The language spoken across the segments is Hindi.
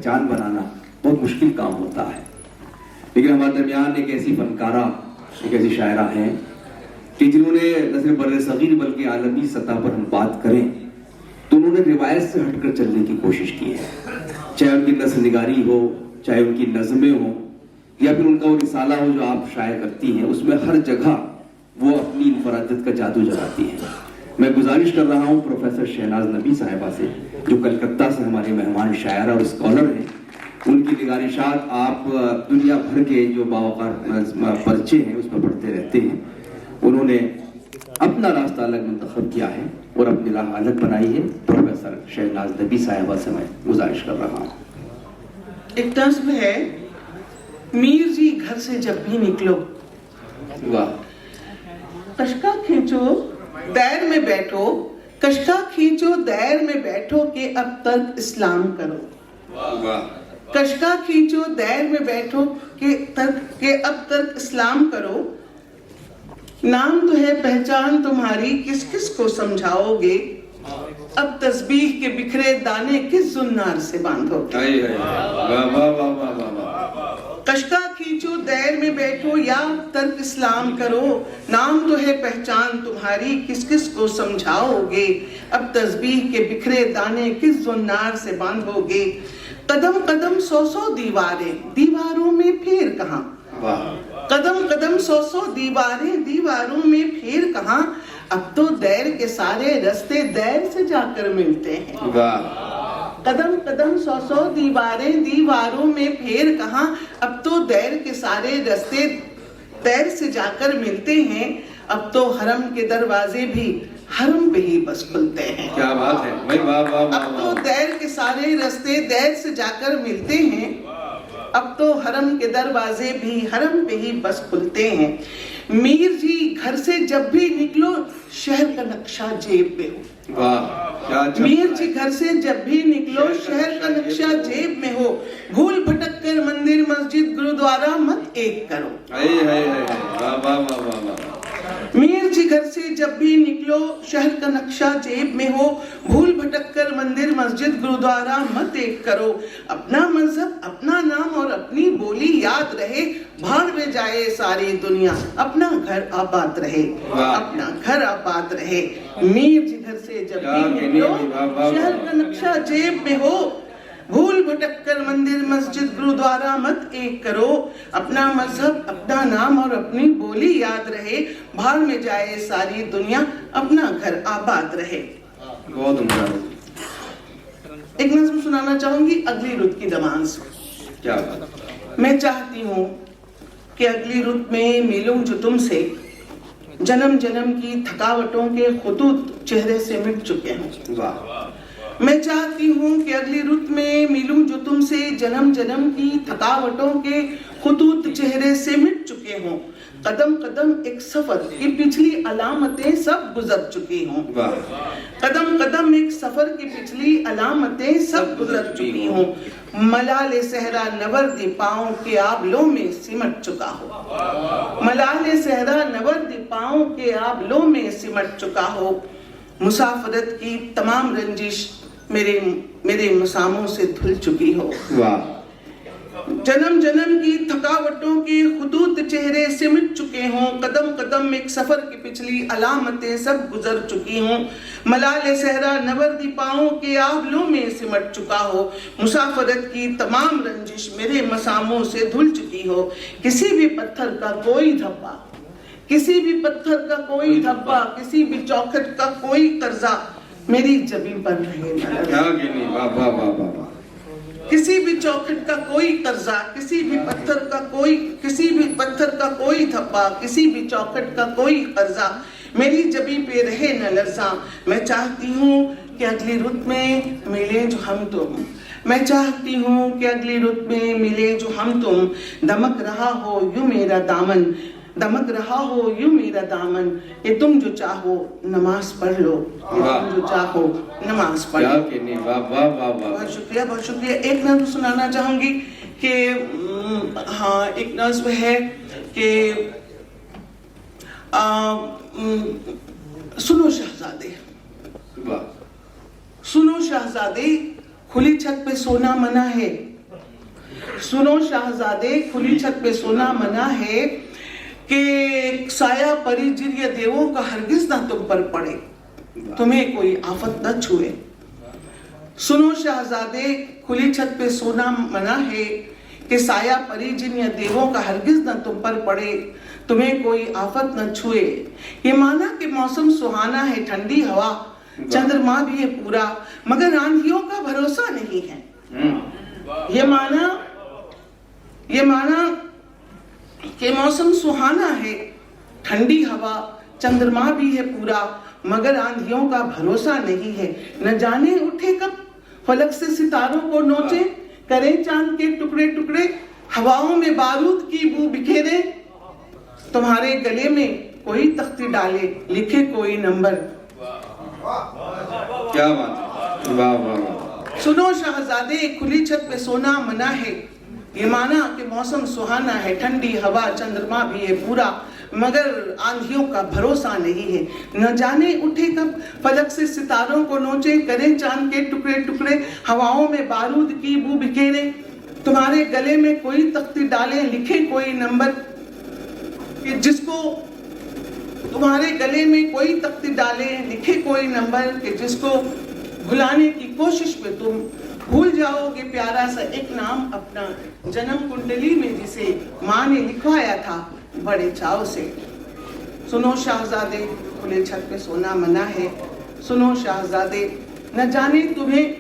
पहचान बनाना बहुत मुश्किल काम होता है। लेकिन हमारे दरमियान एक ऐसी फनकारा, एक ऐसी शायरा हैं कि जिन्होंने न सिर्फ बर्र-ए-सग़ीर बल्कि आलमी सतह पर हम बात करें तो उन्होंने रिवायत से हटकर चलने की कोशिश की है। चाहे उनकी नस्ल-निगारी हो, चाहे उनकी नज़में हो, या फिर उनका वो रिसाला हो जो आप शाये करती हैं, उसमें हर जगह वो अपनी इनफरादियत का जादू जगाती हैं। मैं गुजारिश कर रहा हूँ प्रोफेसर शहनाज नबी साहिबा से, जो कलकत्ता से हमारे मेहमान शायरा और स्कॉलर हैं, उनकी निगारिशात आप दुनिया भर के जो बावकार पर्चे हैं उसमें पढ़ते रहते हैं। उन्होंने अपना रास्ता अलग मुंतखब किया है और अपनी राह अलग बनाई है। प्रोफेसर शहनाज नबी साहिबा से मैं गुजारिश कर रहा हूँ। एक नज़्म है, मीर जी घर से जब भी निकलो, वाह, कशका खींचो दैर में बैठो, कशका खींचो दैर में बैठो के अब तक इस्लाम करो। वाह, कशका खींचो दैर में बैठो के अब तक इस्लाम करो। नाम तो है पहचान तुम्हारी, किस किस को समझाओगे। अब तस्बीह के बिखरे दाने किस जुन्नार से बांधोगे। कशका खींचो दैर में बैठो या तर्क इस्लाम करो। नाम तो है पहचान तुम्हारी, किस किस को समझाओगे। अब तस्बीह के बिखरे दाने किस जुन्नार से बांधोगे। कदम कदम 100 दीवारें, दीवारों में फिर कहाँ। कदम कदम 100 दीवारें, दीवारों में फिर कहाँ। अब तो दैर के सारे रास्ते दैर से जाकर मिलते हैं। कदम कदम 100 दीवारें, दीवारों में फिर कहाँ। अब तो दैर के सारे रास्ते दैर से जाकर मिलते हैं। अब तो हरम के दरवाजे भी हरम पे ही बस खुलते हैं। क्या बात है भाई, वाह वाह वाह। अब तो दैर के सारे रास्ते दैर से जाकर मिलते हैं। अब तो हरम के दरवाजे भी हरम पे ही बस खुलते हैं। मीर जी घर से जब भी निकलो, शहर का नक्शा जेब में हो। वाह, मीर जी घर से जब भी निकलो, शहर का नक्शा जेब में हो। भूल भटक कर मंदिर मस्जिद गुरुद्वारा मत एक करो। मीर जी घर से जब भी निकलो, शहर का नक्शा जेब में हो। भूल भटक कर मंदिर मस्जिद गुरुद्वारा मत एक करो। अपना मजहब, अपना नाम और अपनी बोली याद रहे। भाड़ में जाए सारी दुनिया, अपना घर आबाद रहे। अपना घर आबाद रहे। मीर जी घर से जब भी निकलो, शहर का नक्शा जेब में हो। भूल भटक कर मंदिर मस्जिद गुरुद्वारा मत एक करो। अपना मजहब, अपना नाम और अपनी बोली याद रहे। भाड़ में जाए सारी दुनिया, अपना घर आबाद रहे। बहुत उम्दा। एक नज़्म सुनाना चाहूंगी अगली रुत की ज़बान से। क्या बात। मैं चाहती हूँ कि अगली रुत में मिलूं जो तुमसे, जन्म जन्म की थकावटों के खुतूत चेहरे से मिट चुके हैं। वाह। मैं चाहती हूँ कि अगली रुत में मिलूं जो तुमसे, जन्म जन्म की थकावटों के खुतूत चेहरे से मिट चुके हों। कदम कदम एक सफर की पिछली अलामतें सब गुजर चुकी हों। कदम कदम एक सफर की पिछली अलामतें सब गुजर चुकी हों। मलाले सहरा नवर्दी पाँव के आबलों में सिमट चुका हो। मलाले सहरा नवर्दी पाँव के आबलों में सिमट चुका हो। मुसाफरत की तमाम रंजिश मेरे मसामों से धुल चुकी हो। वाह। जन्म जन्म की थकावटों के खुतूत चेहरे सिमट चुके हों। कदम कदम एक सफर की पिछली अलामतें सब गुजर चुकी हों। मलाले सहरा नवर्दी पाँव के आबलों में सिमट चुका हो। मुसाफरत की तमाम रंजिश मेरे मसामों से धुल चुकी हो। किसी भी पत्थर का कोई धब्बा, किसी भी पत्थर का कोई धब्बा, किसी भी चौखट का कोई कर्जा मेरी जबी पर रहे न। किसी भी चौखट का कोई कर्जा, किसी भी पत्थर का कोई धब्बा, किसी भी चौखट का कोई कर्जा मेरी जबी पे रहे न लर्जा। मैं चाहती हूँ कि अगली रुत में मिले जो हम तुम। मैं चाहती हूँ कि अगली रुत में मिले जो हम तुम। दमक रहा हो यूं मेरा दामन, दमक रहा हो यूं मेरा दामन। ये तुम जो चाहो नमाज पढ़ लो, ये तुम जो चाहो नमाज पढ़ लो। बहुत शुक्रिया, बहुत शुक्रिया। एक नज़्म सुनाना चाहूंगी कि हाँ, एक नज़्म है कि सुनो शहजादे, सुनो शहजादे, खुली छत पे सोना मना है। सुनो शाहजादे, खुली छत पे सोना मना है कि साया परी जिर्य देवों का हरगिज ना तुम पर पड़े, तुम्हें कोई आफत न छुए। सुनो शाहजादे, खुली छत पे सोना मना है कि साया परी जिर्य देवों का हरगिज न तुम पर पड़े, तुम्हें कोई आफत न छुए। ये माना कि मौसम सुहाना है, ठंडी हवा, चंद्रमा भी है पूरा, मगर आंधियों का भरोसा नहीं है। ये माना कि मौसम सुहाना है, ठंडी हवा, चंद्रमा भी है पूरा, मगर आंधियों का भरोसा नहीं है। न जाने उठे कब फलक से सितारों को नोचे, करें चांद के टुकड़े टुकड़े, हवाओं में बारूद की बू बिखेरे, तुम्हारे गले में कोई तख्ती डाले, लिखे कोई नंबर। क्या बात, वाह वाह वाह। सुनो शाहजादे, खुली छत पे सोना मना है। ये माना कि मौसम सुहाना है, ठंडी हवा, चंद्रमा भी है पूरा, मगर आंधियों का भरोसा नहीं है। न जाने उठे कब फलक से सितारों को नोचे, करें चांद के टुकड़े टुकड़े, हवाओं में बारूद की बू बिखेरे, तुम्हारे गले में कोई तख्ती डाले, लिखे कोई नंबर। कि जिसको तुम्हारे गले में कोई तख्ती डाले, लिखे कोई नंबर, कि जिसको भुलाने की कोशिश में तुम भूल जाओगे प्यारा सा एक नाम अपना, जन्म कुंडली में जिसे माँ ने लिखवाया था बड़े चाव से। सुनो शाहजादे, खुले छत पे सोना मना है। सुनो शाहजादे, न जाने तुम्हें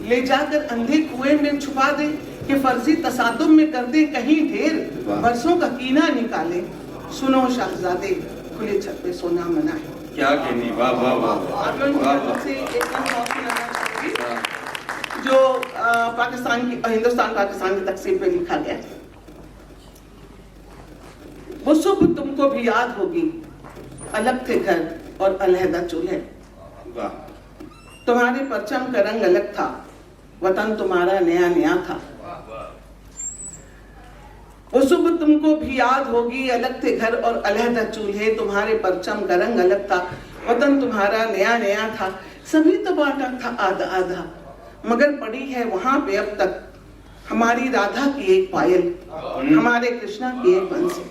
ले जाकर अंधे कुएं में छुपा दे, कि फर्जी तसादुम में कर दे कहीं ढेर, बरसों का कीना निकाले। सुनो शाहजादे, खुले छत पे सोना मना है। क्या कहनी, वाह वाह वाह। आप लोगों से एक जो पाकिस्तान की हिंदुस्तान पाकिस्तान की तकसीम पे लिखा गया है। वो सुबह तुमको भी याद होगी, अलग थे घर और अलहदा चूल्हे, तुम्हारे परचम का रंग अलग था, वतन तुम्हारा नया नया था। वो सुबह तुमको भी याद होगी, अलग थे घर और अलहदा चूल्हे, तुम्हारे परचम का रंग अलग था, वतन तुम्हारा नया नया था। सभी तो बांटा था आधा आधा, मगर पड़ी है वहां पे अब तक हमारी राधा की एक पायल, हमारे कृष्णा की एक बंसी।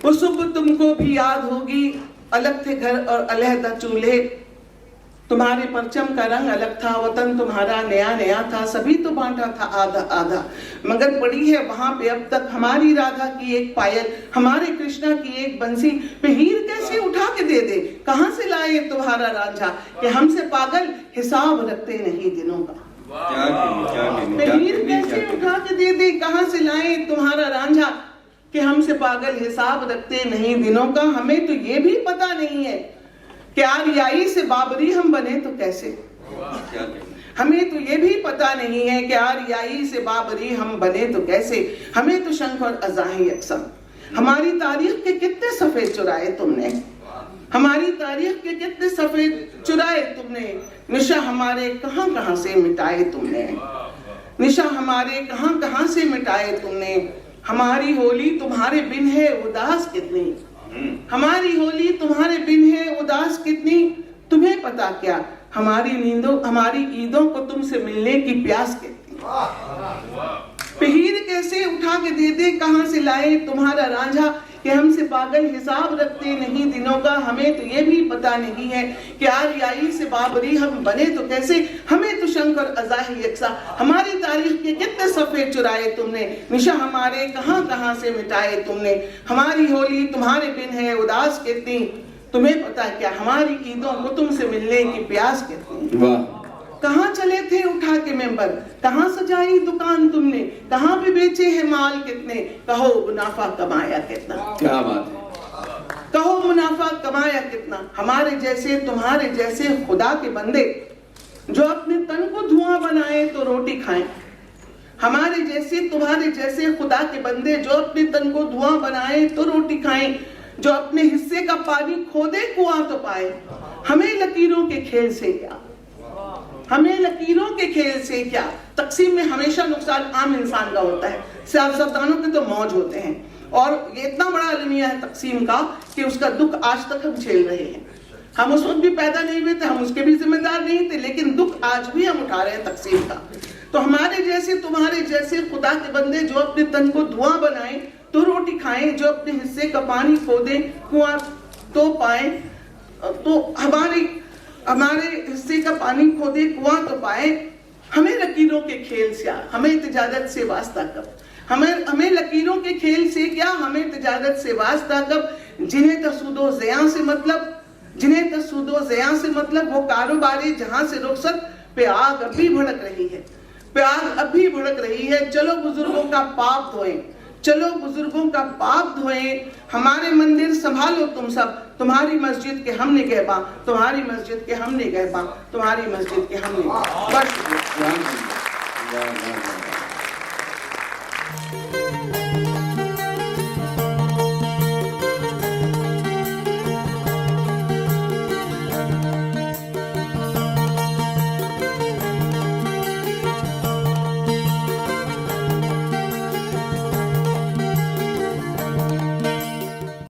वो सुबह तुमको भी याद होगी, अलग थे घर और अलहदा चूल्हे, तुम्हारे परचम का रंग अलग था, वतन तुम्हारा नया नया था। सभी तो बांटा था आधा आधा, मगर पड़ी है वहां पे अब तक हमारी राधा की एक पायल, हमारे कृष्णा की एक बंसी। हीर कैसे उठा के दे दे, कहां से लाए तुम्हारा रांझा, कि हमसे पागल हिसाब रखते नहीं दिनों का। हीर कैसे उठा के दे दे, कहां से लाए तुम्हारा रांझा, कि हमसे पागल हिसाब रखते नहीं दिनों का। हमें तो ये भी पता नहीं है कि आर्याई से बाबरी हम बने तो कैसे। हमें तो ये भी पता नहीं है कि आर्याई से बाबरी हम बने तो कैसे। हमें तो शंख और अज़ाएं यकसम। हमारी तारीख के कितने सफ़े चुराए तुमने, हमारी तारीख के कितने सफ़े चुराए तुमने। निशा हमारे कहां कहां से मिटाए तुमने, निशा हमारे कहां कहां से मिटाए तुमने। हमारी होली तुम्हारे बिन है उदास कितनी, हमारी होली तुम्हारे बिन है उदास कितनी। तुम्हें पता क्या हमारी नींदों हमारी ईदों को तुमसे मिलने की प्यास कितनी। पहीर कैसे उठा के दे दे, कहां से लाए तुम्हारा रांझा, कि हमसे पागल हिसाब रखते नहीं दिनों का। हमें तो ये भी पता नहीं है कि आर्याई से बाबरी हम बने तो कैसे। हमें तो शंख और अज़ाएं यकसा, हमारी तारीख के कितने सफ़े चुराए तुमने। निशा हमारे कहां कहां से मिटाए तुमने। हमारी होली तुम्हारे बिन है उदास कितनी। तुम्हें पता क्या हमारी ईदों को तुमसे मिलने की प्यास कितनी। कहाँ चले थे उठा के मेंबर, कहाँ सजाई दुकान तुमने, कहाँ पे बेचे हैं माल कितने। कहो मुनाफा कमाया कितना, क्या बात है। कहो मुनाफा कमाया कितना। हमारे जैसे तुम्हारे जैसे खुदा के बंदे जो अपने तन को धुआं बनाए तो रोटी खाएं। हमारे जैसे तुम्हारे जैसे खुदा के बंदे जो अपने तन को धुआं बनाए तो रोटी खाएं, जो अपने हिस्से का पानी खोदे कुआं तो पाए। हमें लकीरों के खेल से क्या, हमें लकीरों के खेल से क्या। तकसीम में हमेशा नुकसान आम इंसान का होता है, सियासतदानों के तो मौज होते हैं। और ये इतना बड़ा अलमिया है तकसीम का कि उसका दुख आज तक हम झेल रहे हैं। हम उस वक्त भी पैदा नहीं हुए थे, हम उसके भी जिम्मेदार नहीं थे, लेकिन दुख आज भी हम उठा रहे हैं तकसीम का। तो हमारे जैसे तुम्हारे जैसे खुदा के बंदे जो अपने तन को धुआं बनाएं तो रोटी खाएं, जो अपने हिस्से का पानी खोदें कुआं तो पाए, तो हमारे हिस्से का पानी खोदे कुआं तो पाए। हमें लकीरों के खेल से हमें तिजारत से वास्ता कब, हमें लकीरों के खेल से क्या, हमें तिजारत से वास्ता कब। जिन्हें तसूदो ज़िया से मतलब वो कारोबारी जहां से रुखसत पे आग अभी भड़क रही है। चलो बुजुर्गों का पाप धोएं, हमारे मंदिर संभालो तुम सब, तुम्हारी मस्जिद के हम निगहबां, तुम्हारी मस्जिद के हम निगहबां, तुम्हारी मस्जिद के हम निगहबां। बस